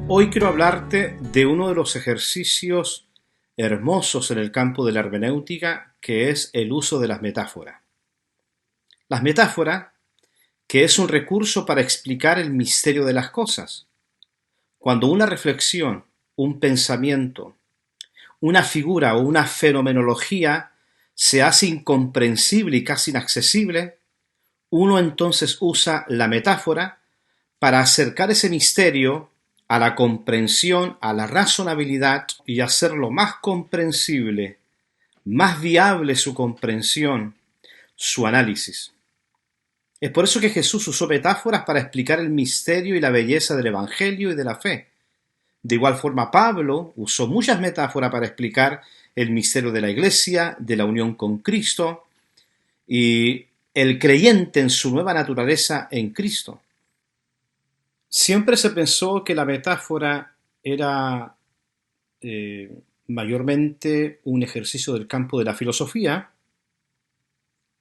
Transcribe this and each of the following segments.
Hoy quiero hablarte de uno de los ejercicios hermosos en el campo de la hermenéutica, que es el uso de las metáforas. Las metáforas, que es un recurso para explicar el misterio de las cosas. Cuando una reflexión, un pensamiento, una figura o una fenomenología se hace incomprensible y casi inaccesible, uno entonces usa la metáfora para acercar ese misterio a la comprensión, a la razonabilidad y hacerlo más comprensible, más viable su comprensión, su análisis. Es por eso que Jesús usó metáforas para explicar el misterio y la belleza del Evangelio y de la fe. De igual forma, Pablo usó muchas metáforas para explicar el misterio de la Iglesia, de la unión con Cristo y el creyente en su nueva naturaleza en Cristo. Siempre se pensó que la metáfora era mayormente un ejercicio del campo de la filosofía,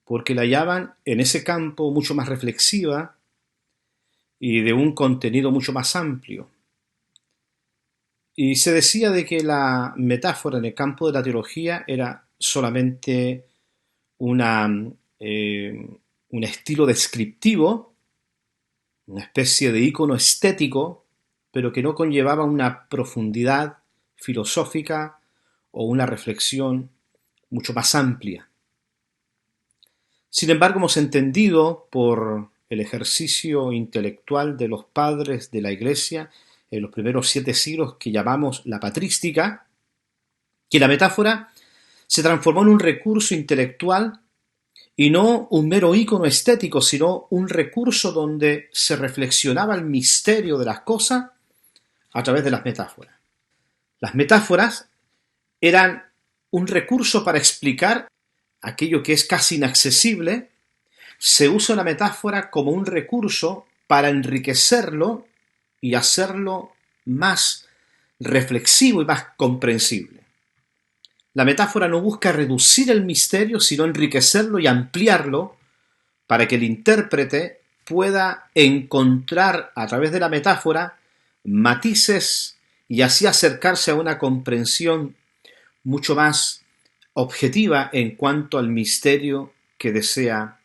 porque la hallaban en ese campo mucho más reflexiva y de un contenido mucho más amplio. Y se decía de que la metáfora en el campo de la teología era solamente un estilo descriptivo, una especie de ícono estético, pero que no conllevaba una profundidad filosófica o una reflexión mucho más amplia. Sin embargo, hemos entendido por el ejercicio intelectual de los padres de la Iglesia en los primeros 7 siglos, que llamamos la patrística, que la metáfora se transformó en un recurso intelectual y no un mero ícono estético, sino un recurso donde se reflexionaba el misterio de las cosas a través de las metáforas. Las metáforas eran un recurso para explicar aquello que es casi inaccesible. Se usa la metáfora como un recurso para enriquecerlo y hacerlo más reflexivo y más comprensible. La metáfora no busca reducir el misterio, sino enriquecerlo y ampliarlo para que el intérprete pueda encontrar a través de la metáfora matices y así acercarse a una comprensión mucho más objetiva en cuanto al misterio que desea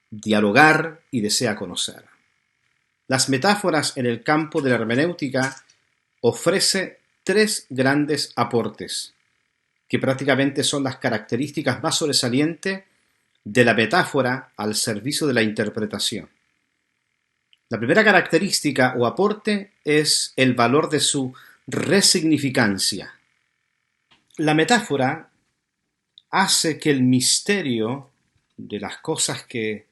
dialogar y desea conocer. Las metáforas en el campo de la hermenéutica ofrece 3 grandes aportes, que prácticamente son las características más sobresalientes de la metáfora al servicio de la interpretación. La primera característica o aporte es el valor de su resignificancia. La metáfora hace que el misterio de las cosas que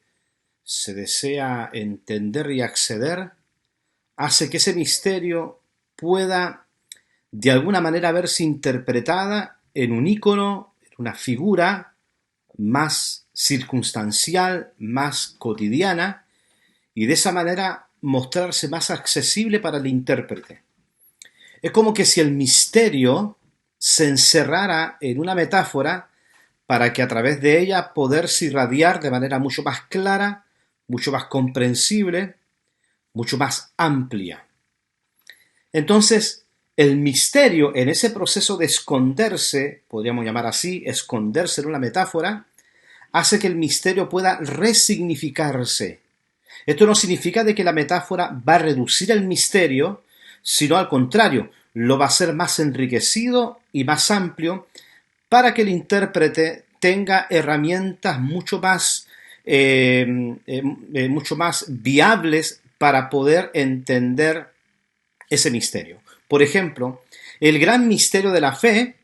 se desea entender y acceder, hace que ese misterio pueda de alguna manera verse interpretada en un ícono, en una figura más circunstancial, más cotidiana, y de esa manera mostrarse más accesible para el intérprete. Es como que si el misterio se encerrara en una metáfora para que a través de ella poderse irradiar de manera mucho más clara, mucho más comprensible, mucho más amplia. Entonces, el misterio en ese proceso de esconderse, podríamos llamar así, esconderse en una metáfora, hace que el misterio pueda resignificarse. Esto no significa de que la metáfora va a reducir el misterio, sino al contrario, lo va a hacer más enriquecido y más amplio para que el intérprete tenga herramientas mucho más viables para poder entender ese misterio. Por ejemplo, el gran misterio de la fe,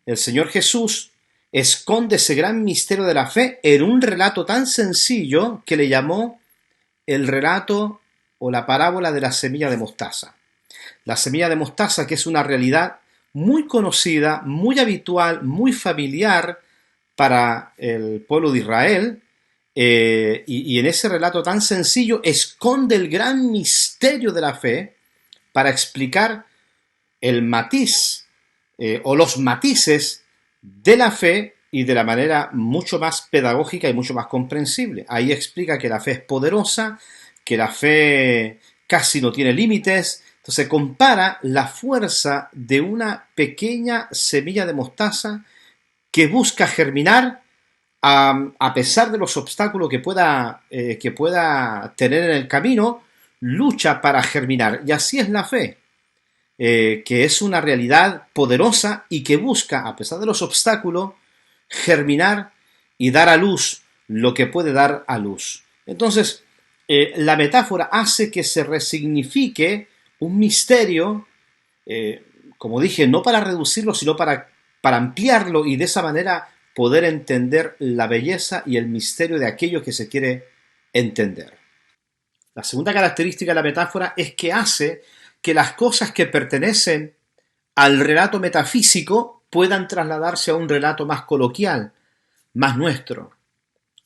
el Señor Jesús esconde ese gran misterio de la fe en un relato tan sencillo que le llamó el relato o la parábola de la semilla de mostaza. La semilla de mostaza, que es una realidad muy conocida, muy habitual, muy familiar para el pueblo de Israel, y en ese relato tan sencillo esconde el gran misterio de la fe para explicar el matiz o los matices de la fe y de la manera mucho más pedagógica y mucho más comprensible. Ahí explica que la fe es poderosa, que la fe casi no tiene límites. Entonces compara la fuerza de una pequeña semilla de mostaza que busca germinar a pesar de los obstáculos que pueda tener en el camino, lucha para germinar. Y así es la fe, que es una realidad poderosa y que busca, a pesar de los obstáculos, germinar y dar a luz lo que puede dar a luz. Entonces, la metáfora hace que se resignifique un misterio, como dije, no para reducirlo, sino para ampliarlo y de esa manera poder entender la belleza y el misterio de aquello que se quiere entender. La segunda característica de la metáfora es que hace que las cosas que pertenecen al relato metafísico puedan trasladarse a un relato más coloquial, más nuestro,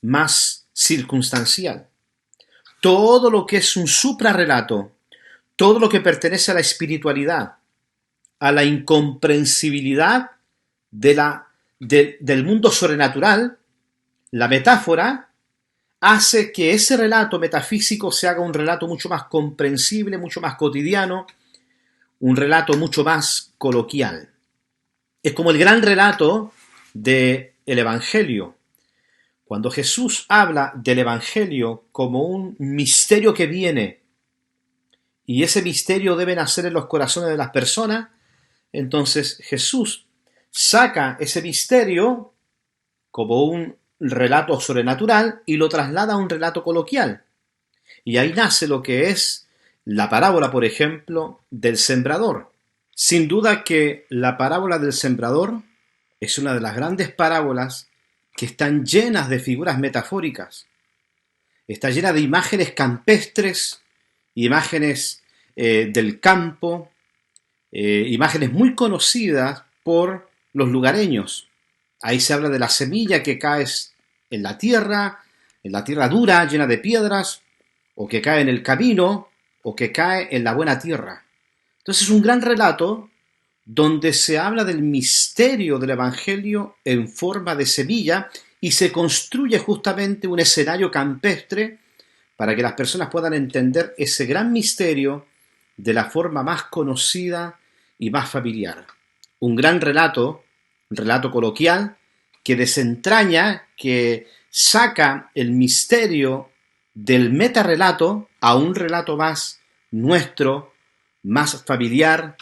más circunstancial. Todo lo que es un suprarrelato, todo lo que pertenece a la espiritualidad, a la incomprensibilidad del mundo sobrenatural, la metáfora hace que ese relato metafísico se haga un relato mucho más comprensible, mucho más cotidiano, un relato mucho más coloquial. Es como el gran relato del Evangelio. Cuando Jesús habla del Evangelio como un misterio que viene, y ese misterio debe nacer en los corazones de las personas, entonces Jesús saca ese misterio como un relato sobrenatural y lo traslada a un relato coloquial. Y ahí nace lo que es la parábola, por ejemplo, del sembrador. Sin duda que la parábola del sembrador es una de las grandes parábolas que están llenas de figuras metafóricas. Está llena de imágenes campestres, imágenes del campo, imágenes muy conocidas por los lugareños. Ahí se habla de la semilla que cae en la tierra dura, llena de piedras, o que cae en el camino, o que cae en la buena tierra. Entonces es un gran relato donde se habla del misterio del Evangelio en forma de semilla y se construye justamente un escenario campestre para que las personas puedan entender ese gran misterio de la forma más conocida y más familiar. Un gran relato, un relato coloquial, que desentraña, que saca el misterio del metarrelato a un relato más nuestro, más familiar,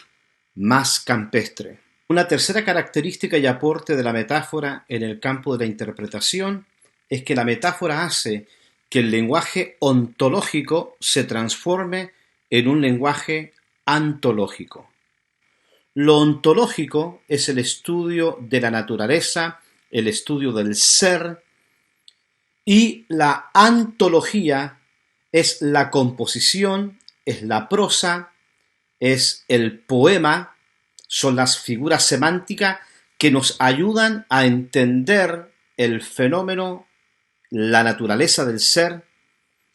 más campestre. Una tercera característica y aporte de la metáfora en el campo de la interpretación es que la metáfora hace que el lenguaje ontológico se transforme en un lenguaje antológico. Lo ontológico es el estudio de la naturaleza, el estudio del ser, y la antología es la composición, es la prosa, es el poema, son las figuras semánticas que nos ayudan a entender el fenómeno, la naturaleza del ser,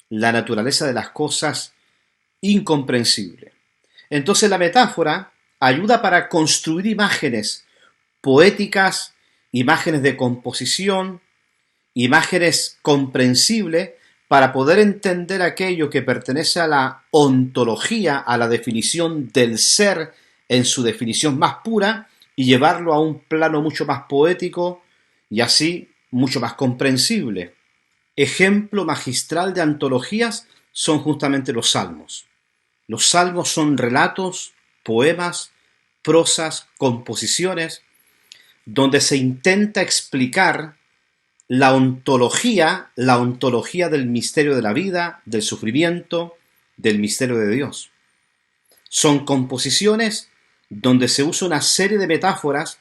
la naturaleza de las cosas incomprensible. Entonces la metáfora ayuda para construir imágenes poéticas, imágenes de composición, imágenes comprensibles para poder entender aquello que pertenece a la ontología, a la definición del ser en su definición más pura y llevarlo a un plano mucho más poético y así mucho más comprensible. Ejemplo magistral de antologías son justamente los salmos. Los salmos son relatos, poemas, prosas, composiciones, donde se intenta explicar la ontología del misterio de la vida, del sufrimiento, del misterio de Dios. Son composiciones donde se usa una serie de metáforas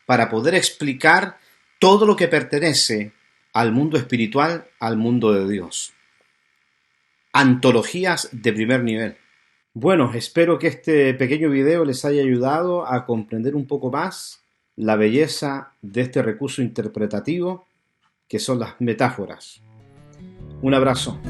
para poder explicar todo lo que pertenece al mundo espiritual, al mundo de Dios. Antologías de primer nivel. Bueno, espero que este pequeño video les haya ayudado a comprender un poco más la belleza de este recurso interpretativo que son las metáforas. Un abrazo.